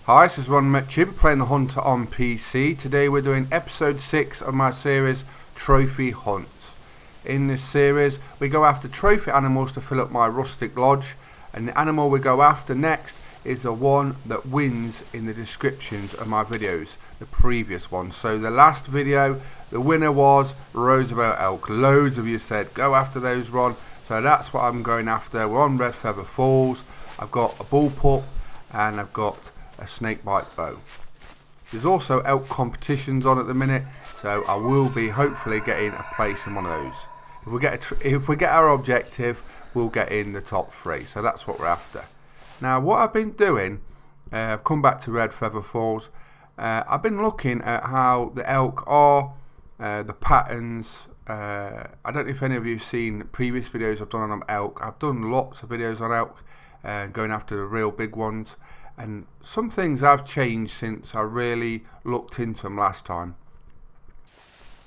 Hi, this is ronMctube playing the Hunter on PC. Today we're doing episode 6 of my series Trophy Hunts. In this series we go after trophy animals to fill up my rustic lodge, and the animal we go after next is the one that wins in the descriptions of my videos, the previous one. So the last video, the winner was Roosevelt elk. Loads of you said go after those, Ron, so that's what I'm going after. We're on Redfeather Falls. I've got a bull pup and I've got a snakebite bow. There's also elk competitions on at the minute, so I will be hopefully getting a place in one of those. If we get our objective, we'll get in the top 3. So that's what we're after. Now, what I've been doing, I've come back to Redfeather Falls. I've been looking at how the elk are, the patterns. I don't know if any of you have seen previous videos I've done on elk. I've done lots of videos on elk, going after the real big ones. And some things have changed since I really looked into them last time.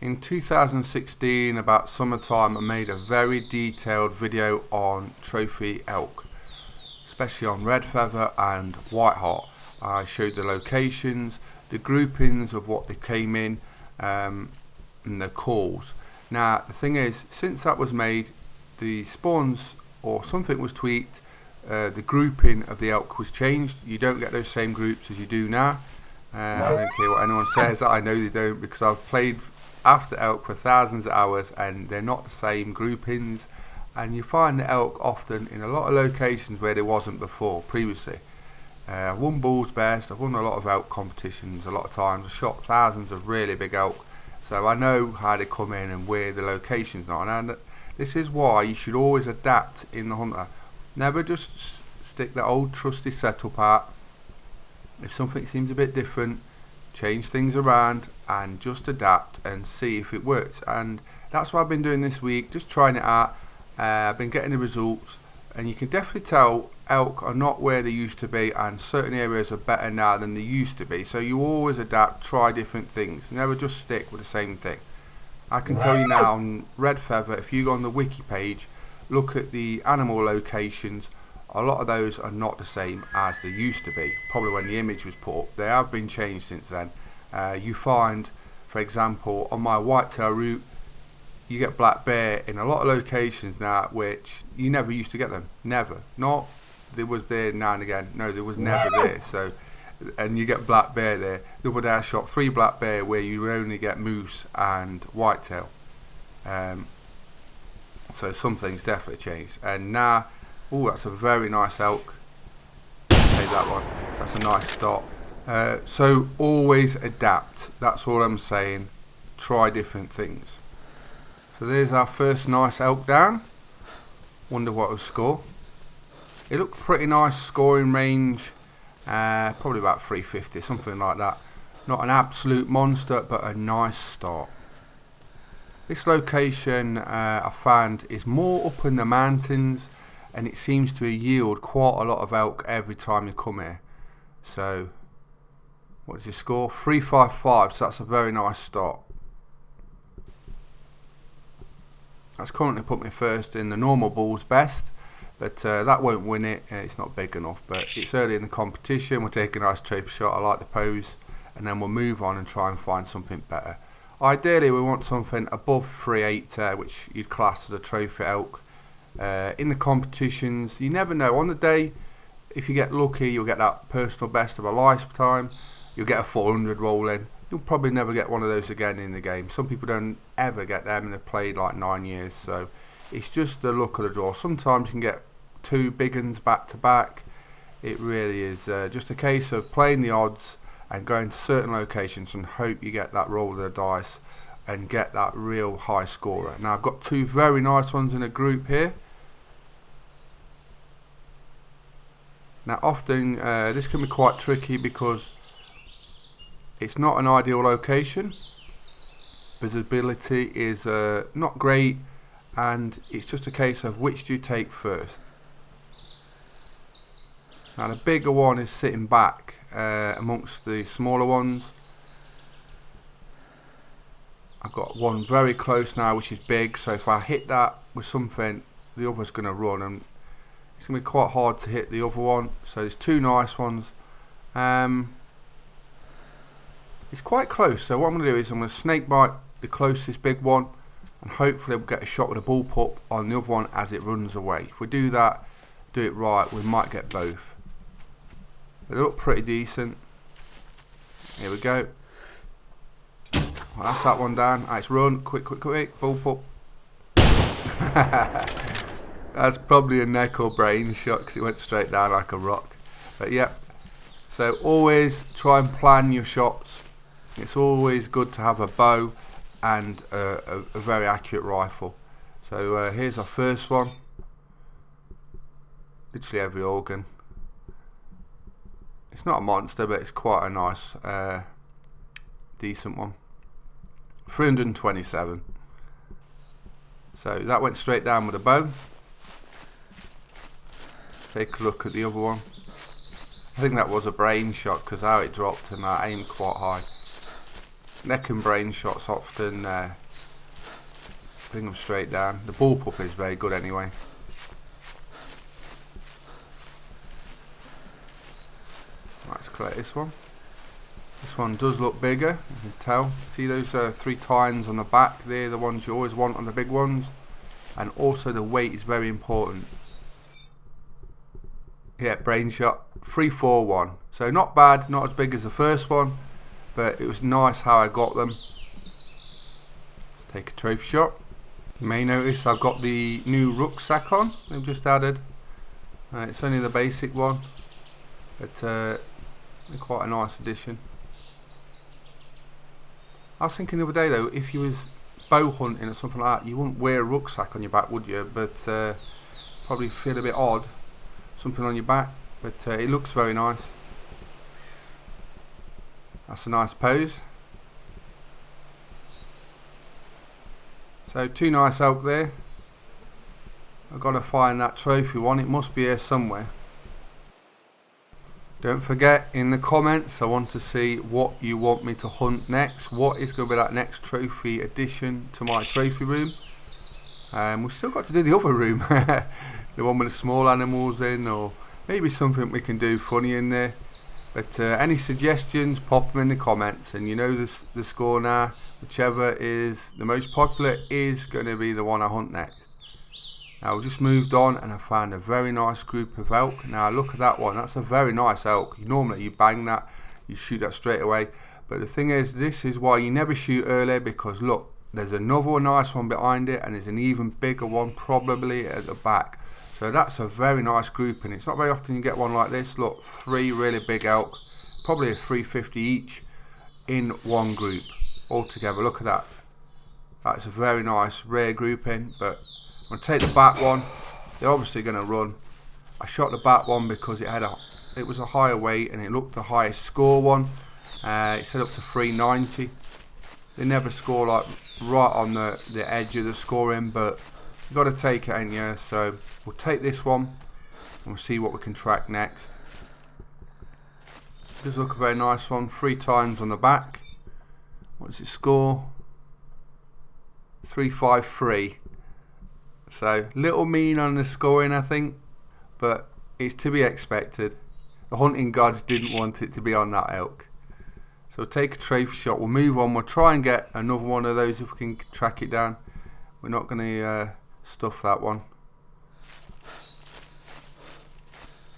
In 2016, about summertime, I made a very detailed video on trophy elk, especially on red feather and white heart. I showed the locations, the groupings of what they came in, and the calls. Now the thing is, since that was made, the spawns or something was tweaked. The grouping of the elk was changed. You don't get those same groups as you do now. I don't care what anyone says, I know they don't, because I've played after elk for thousands of hours and they're not the same groupings, and you find the elk often in a lot of locations where there wasn't before previously. I've won bulls best, I've won a lot of elk competitions a lot of times, I've shot thousands of really big elk, so I know how they come in and where the locations are. And this is why you should always adapt in the Hunter. Never just stick the old trusty setup out. If something seems a bit different, change things around and just adapt and see if it works. And that's what I've been doing this week, just trying it out. I've been getting the results, and you can definitely tell elk are not where they used to be, and certain areas are better now than they used to be. So you always adapt, try different things, never just stick with the same thing. I can tell you now on Red Feather, if you go on the wiki page, look at the animal locations, a lot of those are not the same as they used to be. Probably when the image was put up, they have been changed since then. You find, for example, on my whitetail route, you get black bear in a lot of locations now, which you never used to get them. Never. Not there was there now and again. No, there was never there. So, and you get black bear there. The other day I shot 3 black bear where you only get moose and whitetail. So some things definitely changed. And now, oh, that's a very nice elk. Take that one. That's a nice start. So always adapt. That's all I'm saying. Try different things. So there's our first nice elk down. Wonder what it'll score. It looked pretty nice scoring range. Probably about 350, something like that. Not an absolute monster, but a nice start. This location I found is more up in the mountains, and it seems to yield quite a lot of elk every time you come here. So what does he score? 355, so that's a very nice start. That's currently put me first in the normal bulls best, but that won't win it. It's not big enough, but it's early in the competition. We'll take a nice trophy shot. I like the pose, and then we'll move on and try and find something better. Ideally we want something above 380, which you'd class as a trophy elk. In the competitions, you never know. On the day, if you get lucky, you'll get that personal best of a lifetime. You'll get a 400 roll in. You'll probably never get one of those again in the game. Some people don't ever get them, and they've played like 9 years. So it's just the luck of the draw. Sometimes you can get 2 big uns back to back. It really is just a case of playing the odds and going to certain locations and hope you get that roll of the dice and get that real high scorer. Now I've got 2 very nice ones in a group here. Now often this can be quite tricky because it's not an ideal location. Visibility is not great, and it's just a case of which do you take first. Now the bigger one is sitting back amongst the smaller ones. I've got one very close now which is big, so if I hit that with something, the other's going to run, and it's going to be quite hard to hit the other one. So there's 2 nice ones. It's quite close, so what I'm going to do is I'm going to snake bite the closest big one, and hopefully we'll get a shot with a bull pup on the other one as it runs away. If we do that, do it right, we might get both. They look pretty decent. Here we go. Well, that's that one down. Nice run, quick, bull pup. That's probably a neck or brain shot because it went straight down like a rock. But yeah, so always try and plan your shots. It's always good to have a bow and a very accurate rifle. So here's our first one. Literally every organ. It's not a monster, but it's quite a nice, decent one. 327. So that went straight down with a bow. Take a look at the other one. I think that was a brain shot because how it dropped and I aimed quite high. Neck and brain shots often bring them straight down. The bull pup is very good anyway. Let's collect this one. This one does look bigger, you can tell. See those 3 tines on the back? They're the ones you always want on the big ones. And also the weight is very important. Yeah, brain shot, 341. So not bad, not as big as the first one, but it was nice how I got them. Let's take a trophy shot. You may notice I've got the new rucksack on, they've just added. It's only the basic one, but quite a nice addition. I was thinking the other day though, if you was bow hunting or something like that, you wouldn't wear a rucksack on your back, would you? But probably feel a bit odd, something on your back, but it looks very nice. That's a nice pose. So 2 nice elk there. I've got to find that trophy one, it must be here somewhere. Don't forget, in the comments I want to see what you want me to hunt next. What is going to be that next trophy addition to my trophy room. We've still got to do the other room. The one with the small animals in, or maybe something we can do funny in there. But any suggestions, pop them in the comments, and you know the score now. Whichever is the most popular is going to be the one I hunt next. Now we just moved on and I found a very nice group of elk. Now look at that one, that's a very nice elk. Normally you bang that, you shoot that straight away. But the thing is, this is why you never shoot early, because look, there's another nice one behind it and there's an even bigger one probably at the back. So that's a very nice group, and it's not very often you get one like this. Look, 3 really big elk, probably a 350 each in one group all together. Look at that. That's a very nice rare grouping. But I'm going to take the back one. They're obviously going to run. I shot the back one because it was a higher weight and it looked the highest score one. It said up to 390. They never score like right on the edge of the scoring, but you've got to take it, ain't you? So we'll take this one and we'll see what we can track next. Does look a very nice one. 3 times on the back. What does it score? 353. So little mean on the scoring, I think, but it's to be expected. The hunting gods didn't want it to be on that elk. So we'll take a trophy shot. We'll move on. We'll try and get another one of those if we can track it down. We're not going to stuff that one.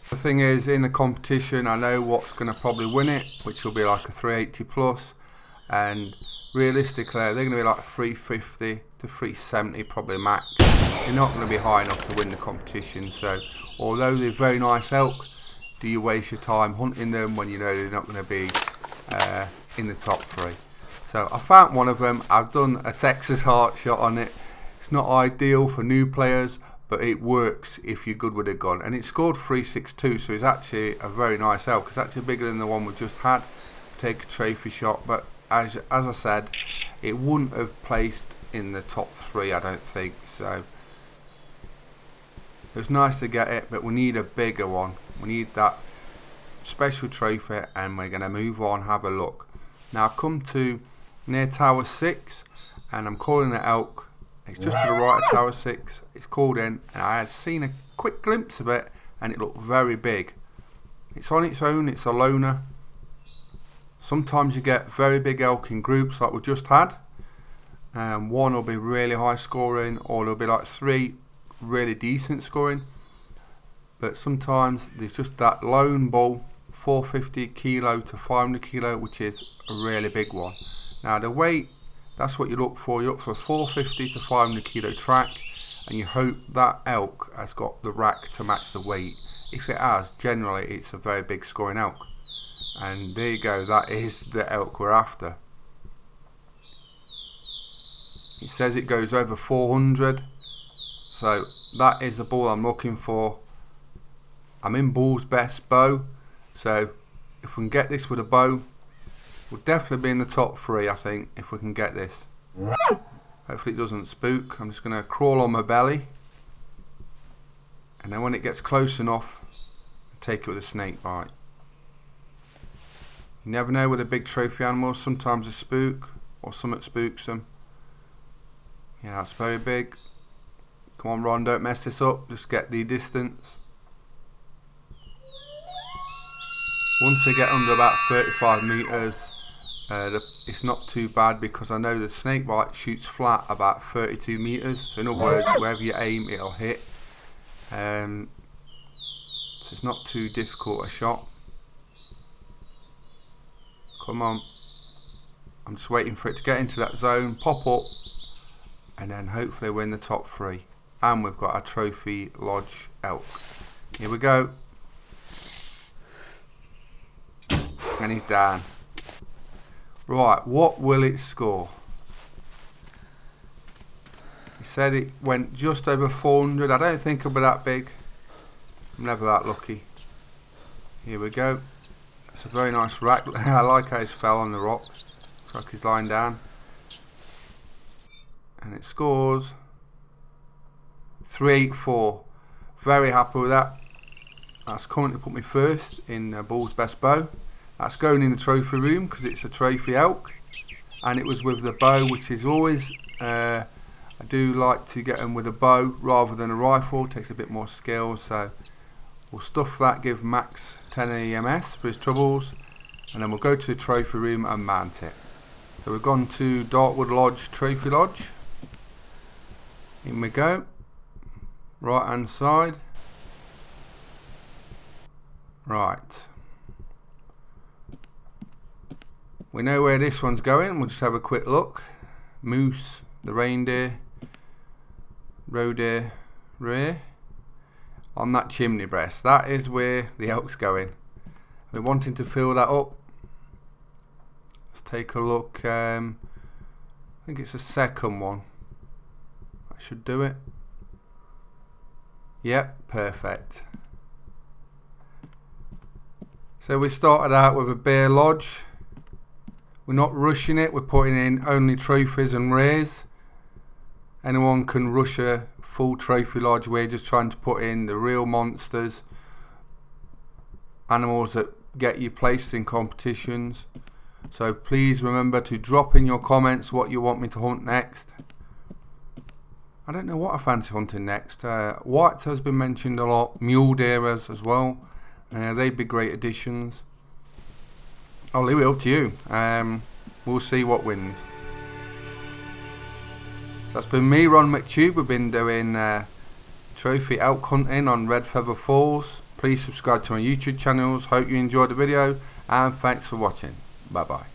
The thing is, in the competition, I know what's going to probably win it, which will be like a 380 plus, and realistically, they're going to be like 350 to 370 probably max. They're not going to be high enough to win the competition. So, although they're very nice elk, do you waste your time hunting them when you know they're not going to be in the top 3? So I found one of them. I've done a Texas heart shot on it. It's not ideal for new players, but it works if you're good with a gun. And it scored 362, so it's actually a very nice elk. It's actually bigger than the one we just had. Take a trophy shot, but as I said, it wouldn't have placed in the top 3, I don't think. So it was nice to get it, but we need a bigger one. We need that special trophy, and we're going to move on, have a look. Now I've come to near Tower 6, and I'm calling it elk. It's just to the right of Tower 6. It's called in, and I had seen a quick glimpse of it, and it looked very big. It's on its own, it's a loner. Sometimes you get very big elk in groups like we just had. One will be really high scoring, or there'll be like 3 really decent scoring. But sometimes there's just that lone bull, 450 kilo to 500 kilo, which is a really big one. Now the weight, that's what you look for. You look for a 450 to 500 kilo track, and you hope that elk has got the rack to match the weight. If it has, generally it's a very big scoring elk. And there you go, that is the elk we're after. It says it goes over 400, so that is the bull I'm looking for. I'm in bull's best bow, so if we can get this with a bow, we'll definitely be in the top 3, I think, if we can get this. Hopefully it doesn't spook. I'm just going to crawl on my belly, and then when it gets close enough, take it with a snake bite. You never know with the big trophy animals, sometimes a spook or something spooks them. Yeah, that's very big. Come on Ron, don't mess this up, just get the distance. Once they get under about 35 meters, it's not too bad, because I know the snake bite shoots flat about 32 meters. So in other words, wherever you aim, it'll hit. So it's not too difficult a shot. Come on. I'm just waiting for it to get into that zone, pop up, and then hopefully we're in the top 3. And we've got our Trophy Lodge elk. Here we go. And he's down. Right, what will it score? He said it went just over 400. I don't think it'll be that big. I'm never that lucky. Here we go. It's a very nice rack. I like how he's fell on the rock. Looks like he's lying down. And it scores 384. Very happy with that. That's currently put me first in bull's best bow. That's going in the trophy room because it's a trophy elk, and it was with the bow, which is always I do like to get them with a bow rather than a rifle. It takes a bit more skill, so we'll stuff that, give Max 10 EMS for his troubles, and then we'll go to the trophy room and mount it. So we've gone to Dartwood Lodge, Trophy Lodge. In we go. Right hand side. Right. We know where this one's going. We'll just have a quick look. Moose, the reindeer, roe deer, rear. On that chimney breast. That is where the elk's going. We're wanting to fill that up. Let's take a look. I think it's the second one. That should do it. Yep, perfect. So we started out with a bare lodge. We're not rushing it, we're putting in only trophies and rares. Anyone can rush a full trophy lodge. We're just trying to put in the real monsters, animals that get you placed in competitions. So please remember to drop in your comments what you want me to hunt next. I don't know what I fancy hunting next. White has been mentioned a lot, mule deer as well. They'd be great additions. I'll leave it up to you. We'll see what wins. So that's been me, ronMctube. We've been doing trophy elk hunting on Redfeather Falls. Please subscribe to my YouTube channels. Hope you enjoyed the video, and thanks for watching. Bye bye.